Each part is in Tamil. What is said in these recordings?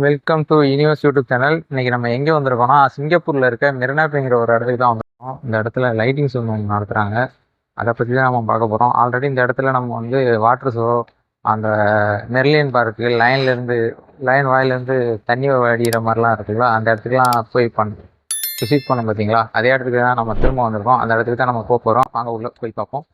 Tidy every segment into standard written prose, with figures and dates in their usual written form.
Welcome to universe YouTube channel. இன்னைக்கு நம்ம எங்கே வந்திருக்கோம்னா, சிங்கப்பூர்ல இருக்க மெரினாப்பேங்கிற ஒரு இடத்துக்கு தான் வந்திருக்கோம். இந்த இடத்துல லைட்டிங் ஷோ ஒன்று நடத்துறாங்க. அதை பற்றி தான் நம்ம பார்க்க போகிறோம். ஆல்ரெடி இந்த இடத்துல நம்ம வந்து வாட்டர் ஷோ, அந்த மெர்லியன் பார்க்கு, லைன் வாயிலேருந்து தண்ணி வடிகிற மாதிரிலாம் இருக்குல்ல, அந்த இடத்துக்குலாம் போய் விசிட் பண்ண பார்த்தீங்களா, அதே இடத்துக்கு தான் நம்ம திரும்ப வந்திருக்கோம். அந்த இடத்துக்கு தான் நம்ம போக போகிறோம். வாங்க உள்ள போய் பார்ப்போம்.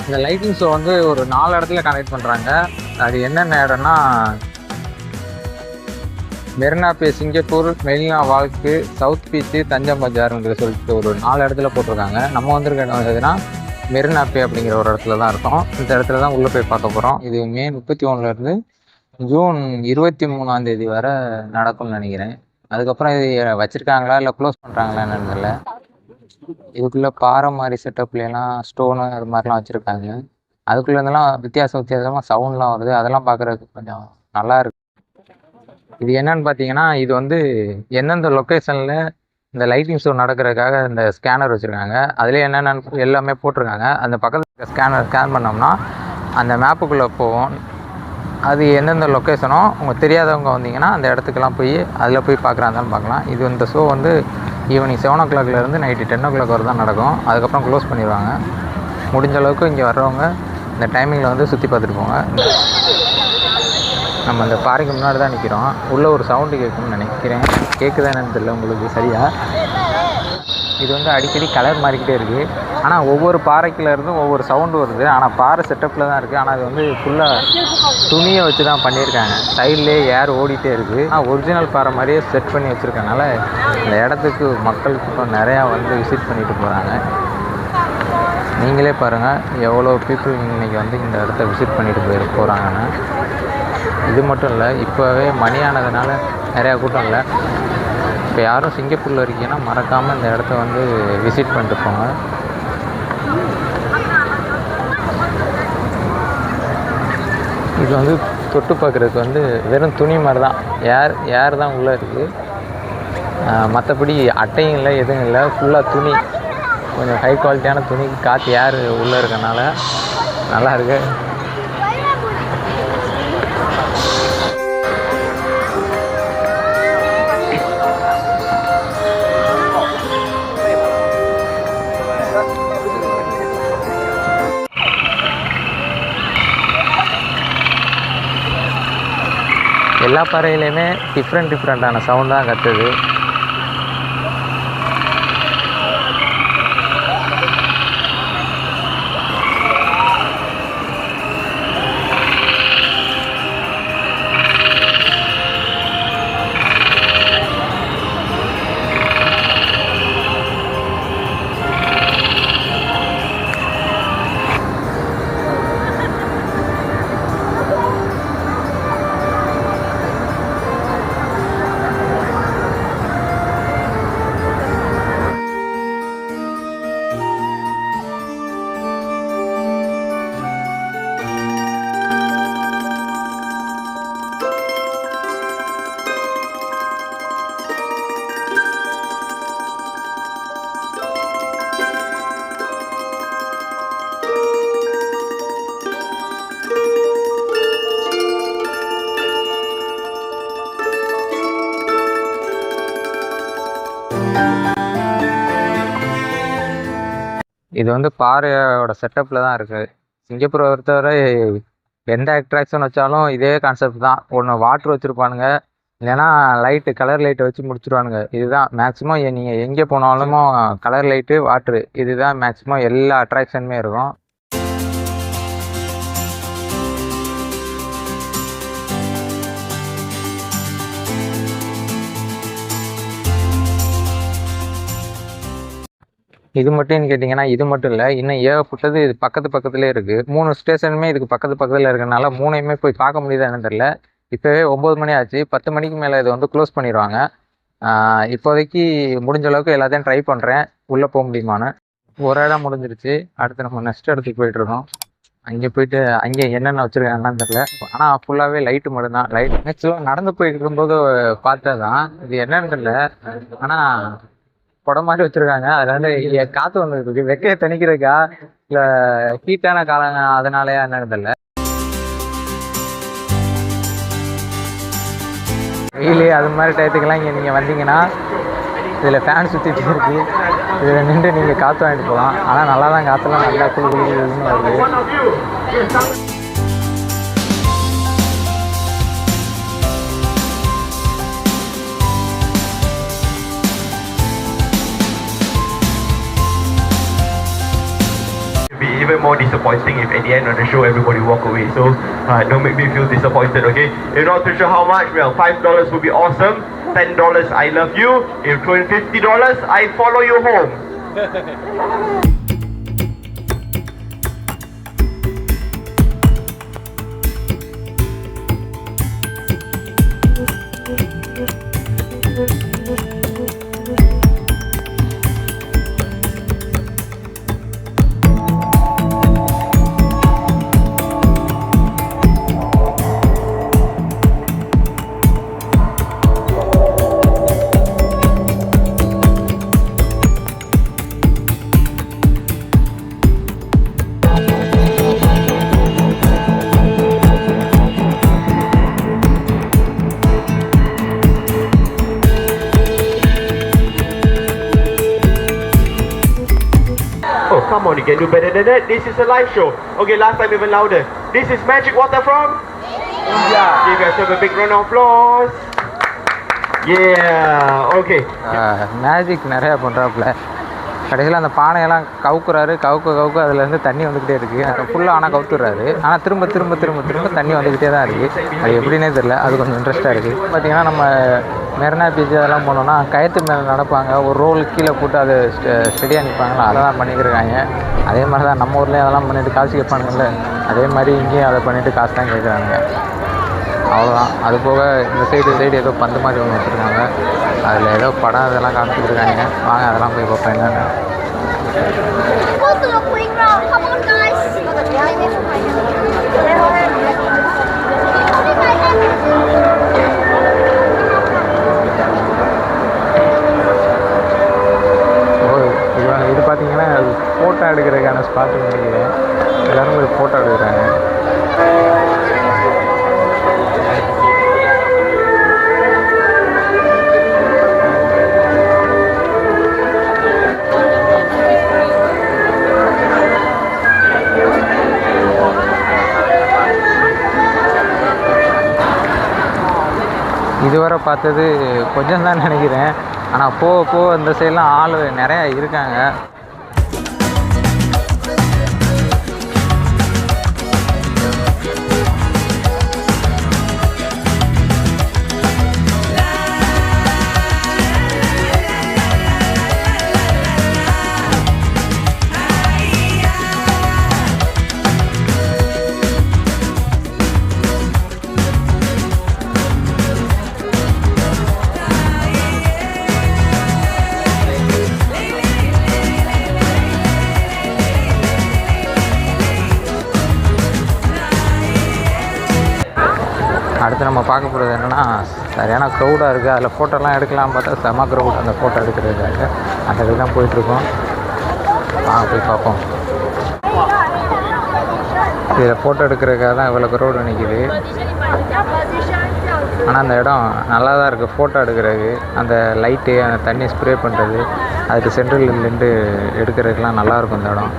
இந்த லைட்டிங் ஷோ வந்து ஒரு 4 இடத்துல கனெக்ட் பண்ணுறாங்க. அது என்னென்ன இடம்னா, மெரினா பே சிங்கப்பூர், மெரினா வால்க்கு, சவுத் பீச்சு, தஞ்சம் பஜாருங்கிற சொல்லிட்டு ஒரு 4 இடத்துல போட்டிருக்காங்க. நம்ம வந்திருக்க இடம் எதுனா மெரினா பே அப்படிங்கிற ஒரு இடத்துல தான் இருக்கோம். இந்த இடத்துல தான் உள்ளே போய் பார்க்க போகிறோம். இது மே 31 ஜூன் 23 வரை நடக்கும்னு நினைக்கிறேன். அதுக்கப்புறம் இது வச்சுருக்காங்களா இல்லை க்ளோஸ் பண்ணுறாங்களா என்னன்னு தெரியல. இதுக்குள்ளே பாறை மாதிரி செட்டப்லாம் ஸ்டோனு அது மாதிரிலாம் வச்சுருக்காங்க. அதுக்குள்ளே இருந்தெல்லாம் வித்தியாசமாக சவுண்ட்லாம் வருது. அதெல்லாம் பார்க்குறதுக்கு கொஞ்சம் நல்லா இருக்கு. இது என்னன்னு பார்த்தீங்கன்னா, இது வந்து எந்தெந்த லொக்கேஷனில் இந்த லைட்டிங் ஷோ நடக்கிறதுக்காக இந்த ஸ்கேனர் வச்சுருக்காங்க. அதுலேயே என்னென்னு எல்லாமே போட்டிருக்காங்க. அந்த பக்கத்தில் இருக்க ஸ்கேனர் ஸ்கேன் பண்ணோம்னா அந்த மேப்புக்குள்ளே போவோம். அது எந்தெந்த லொக்கேஷனோ உங்களுக்கு தெரியாதவங்க வந்தீங்கன்னா அந்த இடத்துக்கெல்லாம் போய் அதில் போய் பார்க்குறாந்தாலும் பார்க்கலாம். இது இந்த ஷோ வந்து ஈவினிங் 7 o'clockலேருந்து நைட்டு 10 o'clock வரை தான் நடக்கும். அதுக்கப்புறம் க்ளோஸ் பண்ணிடுவாங்க. முடிஞ்ச அளவுக்கு இங்கே வர்றவங்க இந்த டைமிங்கில் வந்து சுற்றி பார்த்துட்டு போங்க. நம்ம இந்த பாறைக்கு முன்னாடி தான் நிற்கிறோம். உள்ளே ஒரு சவுண்டு கேட்கும்னு நினைக்கிறேன். கேட்குதா என்னன்னு தெரியல உங்களுக்கு சரியா. இது வந்து அடிக்கடி கலர் மாறிக்கிட்டே இருக்குது. ஆனால் ஒவ்வொரு பாறைக்குள்ளேருந்தும் ஒவ்வொரு சவுண்டு வருது. ஆனால் பாறை செட்டப்பில் தான் இருக்குது. ஆனால் அது வந்து ஃபுல்லாக துணியை வச்சு தான் பண்ணியிருக்காங்க. சைட்லேயே ஏர் ஓடிட்டே இருக்குது. ஆனால் ஒரிஜினல் பாறை மாதிரியே செட் பண்ணி வச்சுருக்கனால இந்த இடத்துக்கு மக்களுக்கு இப்போ நிறையா வந்து விசிட் பண்ணிட்டு போகிறாங்க. நீங்களே பாருங்கள் எவ்வளோ பீப்புள் இன்றைக்கி வந்து இந்த இடத்த விசிட் பண்ணிட்டு போகிறாங்கன்னு. இது மட்டும் இல்லை, இப்போவே மணி ஆனதுனால நிறையா கூட்டம் இல்லை. இப்போ யாரும் சிங்கப்பூரில் இருக்கீங்கன்னா மறக்காமல் இந்த இடத்த வந்து விசிட் பண்ணிட்டு போங்க. இது வந்து தொட்டு பார்க்குறதுக்கு வந்து வெறும் துணி மாதிரி தான், ஏர் தான் உள்ளே இருக்குது. மற்றபடி அட்டையும் இல்லை, எதுவும் இல்லை. ஃபுல்லாக துணி, கொஞ்சம் ஹை குவாலிட்டியான துணி, காற்று ஏர் உள்ளே இருக்கனால நல்லா இருக்கு. எல்லா பாறையிலையுமே டிஃப்ரெண்ட்டான சவுண்ட் தான் கத்துது. இது வந்து பாறையோட செட்டப்பில் தான் இருக்குது. சிங்கப்பூரை பொறுத்தவரை எந்த அட்ராக்ஷன் வச்சாலும் இதே கான்செப்ட் தான். ஒன்று வாட்ரு வச்சுருப்பானுங்க, இல்லைன்னா கலர் லைட்டை வச்சு முடிச்சுருவானுங்க. இதுதான் மேக்ஸிமம். நீங்கள் எங்கே போனாலும் கலர் லைட்டு, வாட்ரு, இதுதான் மேக்ஸிமம் எல்லா அட்ராக்ஷனுமே இருக்கும். இது மட்டும்னு கேட்டிங்கன்னா இது மட்டும் இல்லை, இன்னும் ஏகப்பட்டது இது பக்கத்துலேயே இருக்குது. 3 ஸ்டேஷனுமே இதுக்கு பக்கத்தில் இருக்கிறனால 3யுமே போய் பார்க்க முடியுதா என்னன்னு தெரியல. இப்போவே 9 மணி ஆச்சு. 10 மணிக்கு மேலே இது வந்து க்ளோஸ் பண்ணிடுவாங்க. இப்போதைக்கு முடிஞ்ச அளவுக்கு எல்லாத்தையும் ட்ரை பண்ணுறேன் உள்ளே போக முடியுமான்னு. ஒரு இடம் முடிஞ்சிருச்சு. அடுத்து நம்ம நெக்ஸ்ட் இடத்துக்கு போயிட்டுருக்கோம். அங்கே போயிட்டு அங்கே என்னென்ன வச்சுருக்காங்கன்னு தெரியல. ஆனால் ஃபுல்லாகவே லைட்டு மட்டும்தான். லைட் ஆக்சுவலாக நடந்து போயிட்டு இருக்கும்போது பார்த்தா தான் இது என்னன்னு தெரியல. ஆனால் குடம் மாதிரி வச்சுருக்காங்க. அதில் வந்து காற்று வந்துருக்கு. வெக்கையை தணிக்கிறதுக்கா இல்லை ஹீட்டான காலம் அதனாலயா என்னன்னு தெரியல. வெயிலு அது மாதிரி டயத்துக்கெல்லாம் இங்கே நீங்கள் வந்தீங்கன்னா இதில் ஃபேன் சுற்றிட்டு இருக்கு. இதில் நின்று நீங்கள் காற்று வாங்கிட்டு போகலாம். ஆனால் நல்லா தான் காற்றுலாம் நல்லா குளிர்னு வருது. Even more disappointing if at the end of the show everybody walk away. So don't make me feel disappointed, okay? If not too sure how much, well, $5 would be awesome. $10 I love you. If $50 I follow you home. Oh, come on, you can do better than that. This is a live show. Okay, last time even louder. This is Magic Water from India. Give yourself a big round of applause. Yeah, okay. Magic நிறையா பண்ணுறாப்புல. கடைசியில் அந்த பானையெல்லாம் கவுக்குறாரு. கவுக்க அதுலேருந்து தண்ணி வந்துக்கிட்டே இருக்குது. ஃபுல்லாக ஆனால் கவுத்துடுறாரு. ஆனால் திரும்ப தண்ணி வந்துக்கிட்டே தான் இருக்குது. அது எப்படின்னே தெரில. அது கொஞ்சம் இன்ட்ரெஸ்ட்டாக இருக்குது. பார்த்திங்கன்னா நம்ம மெரினா பீச் அதெல்லாம் போனோம்னா கயத்து மேலே நடப்பாங்க. ஒரு ரோல் கீழே போட்டு அதை ஸ்டெடியாக நிற்பாங்களா, அதெல்லாம் பண்ணிக்கிருக்காங்க. அதே மாதிரி தான் நம்ம ஊர்லேயும் அதெல்லாம் பண்ணிவிட்டு காசு கேட்பானுங்கள்ல, அதே மாதிரி இங்கேயும் அதை பண்ணிவிட்டு காசு தான் கேட்குறாங்க. அவ்வளோதான். அது போக இந்த சைடு ஏதோ பந்து மாதிரி ஒன்று வச்சுருக்காங்க. அதில் ஏதோ படம் இதெல்லாம் காமிச்சிருக்காங்க. வாங்க அதெல்லாம் போய் பார்ப்பேன் என்னென்னு. இது பார்த்தீங்கன்னா ஃபோட்டோ எடுக்கிறதுக்கான ஸ்பாட்டு நினைக்கிறேன். எல்லோரும் போய் ஃபோட்டோ எடுக்கிறாங்க. இதுவரை பார்த்தது கொஞ்சம் தான் நினைக்கிறேன். ஆனால் போக இந்த சைட்லாம் ஆள் நிறையா இருக்காங்க. அடுத்து நம்ம பார்க்க போகிறது என்னென்னா சரியான க்ரௌடாக இருக்குது. அதில் ஃபோட்டோலாம் எடுக்கலாம் பார்த்தா செம க்ரௌட். அந்த ஃபோட்டோ எடுக்கிறதுக்காக அந்த இதுக்கு தான் போயிட்டுருக்கோம். போய் பார்ப்போம். இதில் ஃபோட்டோ எடுக்கிறதுக்காக தான் இவ்வளோ க்ரௌடு நிற்கிது. ஆனால் அந்த இடம் நல்லா தான் இருக்குது ஃபோட்டோ எடுக்கிறதுக்கு. அந்த லைட்டு, அந்த தண்ணி ஸ்ப்ரே பண்ணுறது, அதுக்கு சென்ட்ரலில் நின்று எடுக்கிறதுக்கெலாம் நல்லாயிருக்கும் இந்த இடம்.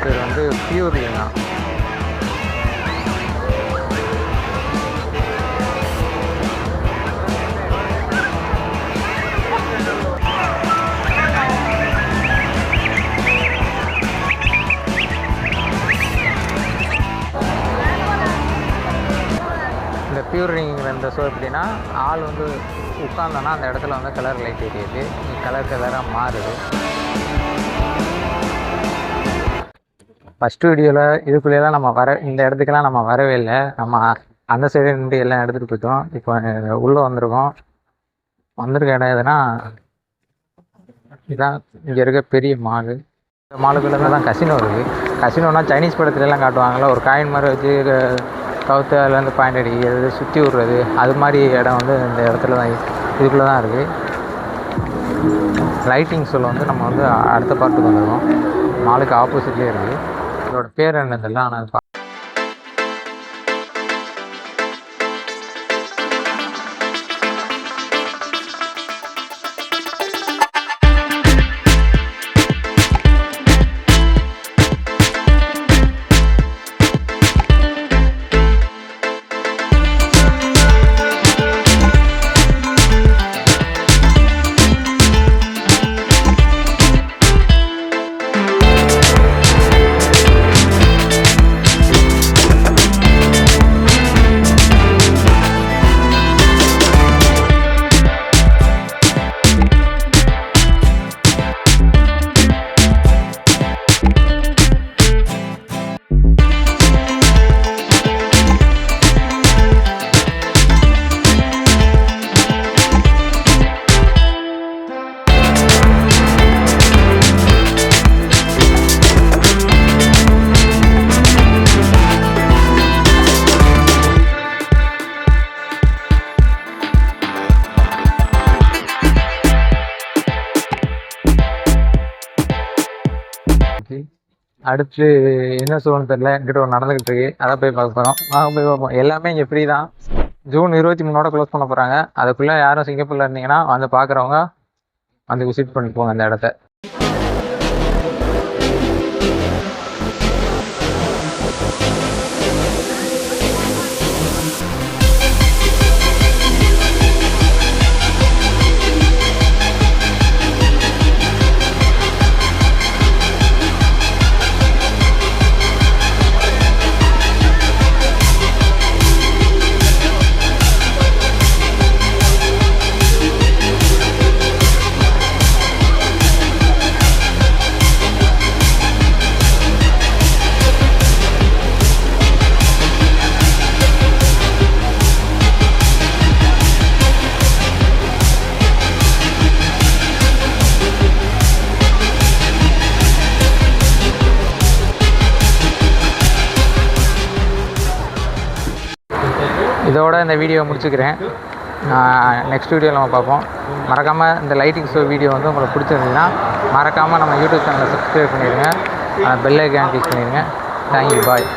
பேர் வந்து பியூர்லினா. பியூர் ரிங்கிற இந்த ஷோ எப்படின்னா ஆள் வந்து உட்காந்தோன்னா அந்த இடத்துல வந்து கலர் லைட் எரியுது, கலராக மாறுது. ஃபஸ்ட்டு வீடியோவில் இதுக்குள்ளேலாம் நம்ம இந்த இடத்துக்கெல்லாம் நம்ம வரவே இல்லை. நம்ம அந்த சைடு நின்று எல்லாம் எடுத்துகிட்டு போயிட்டோம். இப்போ உள்ளே வந்திருக்கோம். வந்திருக்க இடம் எதுனா இதுதான் இங்கே இருக்க பெரிய மாலு. இந்த மாலுக்குள்ளே தான் கசினோ இருக்குது. கசினோன்னா சைனீஸ் படத்துலலாம் காட்டுவாங்கள்ல, ஒரு காயின் மாதிரி வச்சு கவுத்து அதுலேருந்து பாயிண்ட் அடிக்கிறது, சுற்றி விட்றது, அது மாதிரி இடம் வந்து இந்த இடத்துல தான் இதுக்குள்ளே தான் இருக்குது. லைட்டிங் ஷோவில் வந்து நம்ம வந்து அடுத்த பார்ட்டுக்கு வந்துடுவோம். மாலுக்கு ஆப்போசிட்லேயே இருக்குது. இதோட பேர் என்னதெல்லாம் ஆனால் அடுத்து என்ன ஷோன்னு தெரியல, என்கிட்ட ஒரு நடந்துக்கிட்டு இருக்கு. அதான் போய் பார்க்க போகிறோம். வாங்க போய் பார்ப்போம். எல்லாமே இங்கே ஃப்ரீ தான். ஜூன் 23 க்ளோஸ் பண்ண போகிறாங்க. அதுக்குள்ளே யாரும் சிங்கப்பூரில் இருந்தீங்கன்னா வந்து பார்க்குறவங்க வந்து விசிட் பண்ணி போங்க அந்த இடத்த. இதோட இந்த வீடியோ முடிச்சுக்கிறேன். நெக்ஸ்ட் வீடியோவில் நம்ம பார்ப்போம். மறக்காமல் இந்த லைட்டிங் ஷோ வீடியோ வந்து உங்களுக்கு பிடிச்சிருந்ததுன்னா மறக்காமல் நம்ம யூடியூப் சேனலை சப்ஸ்கிரைப் பண்ணிடுங்க, பெல் ஐக்கான் கிளிக் பண்ணிடுங்க. தேங்க்யூ, பாய்.